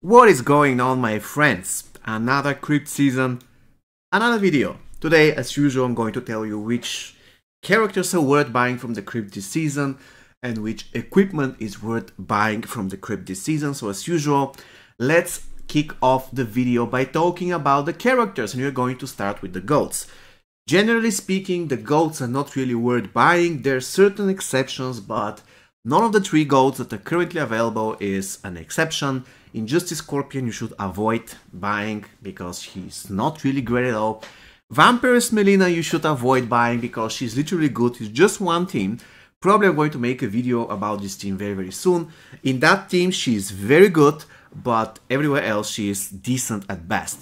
What is going on, my friends? Another crypt season, another video. Today, as usual, I'm going to tell you which characters are worth buying from the crypt this season and which equipment is worth buying from the crypt this season. So as usual, let's kick off the video by talking about the characters, and we're going to start with the goats. Generally speaking, the goats are not really worth buying. There are certain exceptions, but none of the 3 goats that are currently available is an exception. Injustice Scorpion you should avoid buying because he's not really great at all. Vampirist Melina you should avoid buying because she's literally good. It's just one team. Probably I'm going to make a video about this team very soon. In that team she's very good, but everywhere else she is decent at best.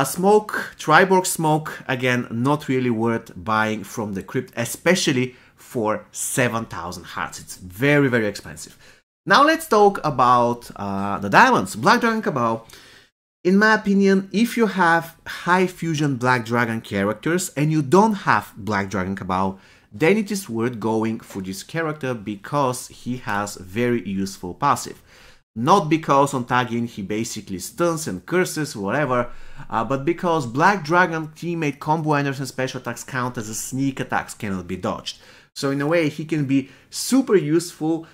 Smoke, Triborg Smoke, again, not really worth buying from the crypt, especially for 7,000 hearts. It's very expensive. Now let's talk about the diamonds. Black Dragon Cabal. In my opinion, if you have high fusion Black Dragon characters and you don't have Black Dragon Cabal, then it is worth going for this character because he has very useful passive. Not because on tagging he basically stuns and curses, whatever, but because Black Dragon teammate combo enders and special attacks count as a sneak attacks, cannot be dodged. So in a way he can be super useful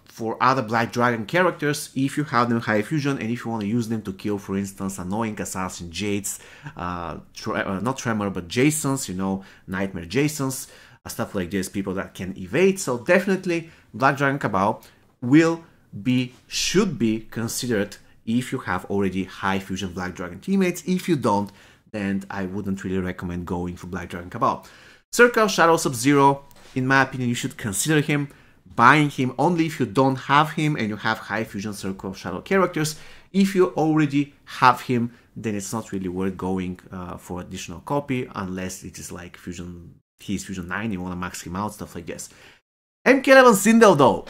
for other Black Dragon characters if you have them high fusion and if you want to use them to kill, for instance, annoying assassin Jades, not Tremor but Jasons, you know, Nightmare Jasons, stuff like this, people that can evade. So definitely Black Dragon Cabal should be considered if you have already high fusion Black Dragon teammates. If you don't, then I wouldn't really recommend going for Black Dragon Cabal. Circle Shadow Sub-Zero, in my opinion, you should consider him. Buying him only if you don't have him and you have high fusion Circle of Shadow characters. If you already have him, then it's not really worth going for additional copy unless it is like fusion, he's fusion 9, you want to max him out, stuff like this. mk11 Sindel though,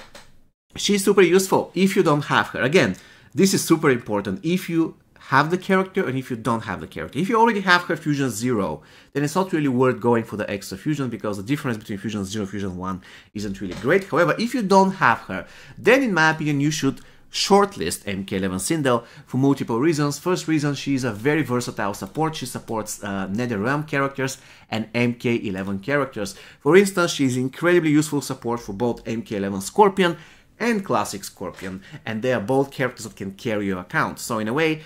she's super useful if you don't have her. Again, this is super important if you have the character and if you don't have the character. If you already have her fusion 0, then it's not really worth going for the extra fusion because the difference between fusion 0 and fusion 1 isn't really great. However, if you don't have her, then in my opinion you should shortlist mk11 Sindel for multiple reasons. First reason, she is a very versatile support. She supports NetherRealm characters and mk11 characters. For instance, she is incredibly useful support for both mk11 Scorpion and Classic Scorpion, and they are both characters that can carry your account. So in a way,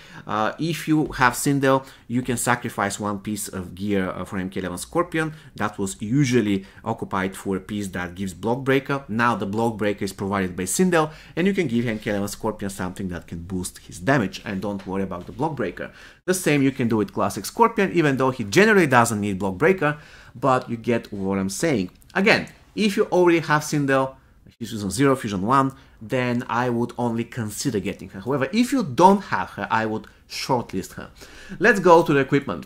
if you have Sindel, you can sacrifice one piece of gear for mk11 Scorpion that was usually occupied for a piece that gives Block Breaker. Now the Block Breaker is provided by Sindel, and you can give mk11 Scorpion something that can boost his damage, and don't worry about the Block Breaker. The same you can do with Classic Scorpion, even though he generally doesn't need Block Breaker, but you get what I'm saying. Again, if you already have Sindel, fusion 0, fusion 1, then I would only consider getting her. However, if you don't have her, I would shortlist her. Let's go to the equipment.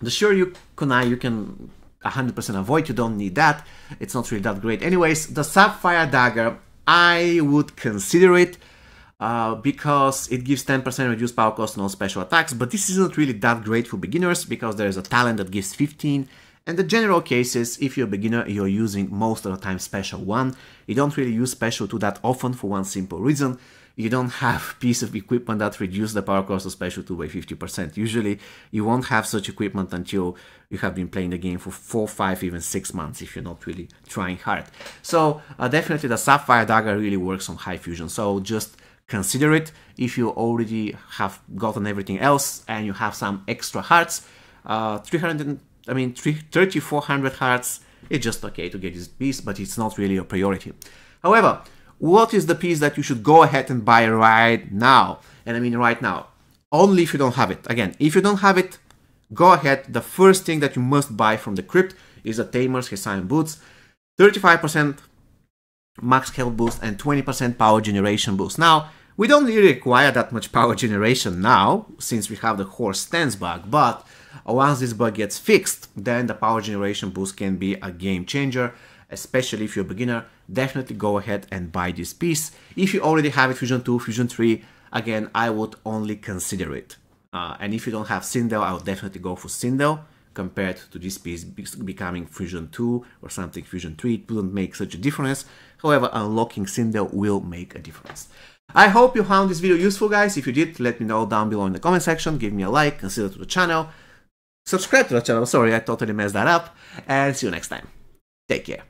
The Shiryu Kunai you can 100% avoid, you don't need that. It's not really that great. Anyways, the Sapphire Dagger, I would consider it because it gives 10% reduced power cost on all special attacks, but this isn't really that great for beginners because there is a talent that gives 15. And the general case is, if you're a beginner, you're using most of the time Special 1. You don't really use Special 2 that often for one simple reason. You don't have piece of equipment that reduces the power cost of Special 2 by 50%. Usually, you won't have such equipment until you have been playing the game for 4, 5, even 6 months if you're not really trying hard. So, definitely the Sapphire Dagger really works on high fusion. So, just consider it if you already have gotten everything else and you have some extra hearts. 3,400 hearts, it's just okay to get this piece, but it's not really a priority. However, what is the piece that you should go ahead and buy right now? And I mean right now, only if you don't have it. Again, if you don't have it, go ahead. The first thing that you must buy from the crypt is the Tamer's Hessian Boots. 35% max health boost and 20% power generation boost. Now, we don't really require that much power generation now, since we have the horse stance bug, but once this bug gets fixed, then the power generation boost can be a game changer, especially if you're a beginner. Definitely go ahead and buy this piece. If you already have it, Fusion 2, Fusion 3, again, I would only consider it. And if you don't have Sindel, I would definitely go for Sindel compared to this piece becoming Fusion 2 or something Fusion 3. It wouldn't make such a difference. However, unlocking Sindel will make a difference. I hope you found this video useful, guys. If you did, let me know down below in the comment section. Give me a like, consider to the channel. Subscribe to the channel. Sorry, I totally messed that up. And see you next time. Take care.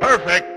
Perfect.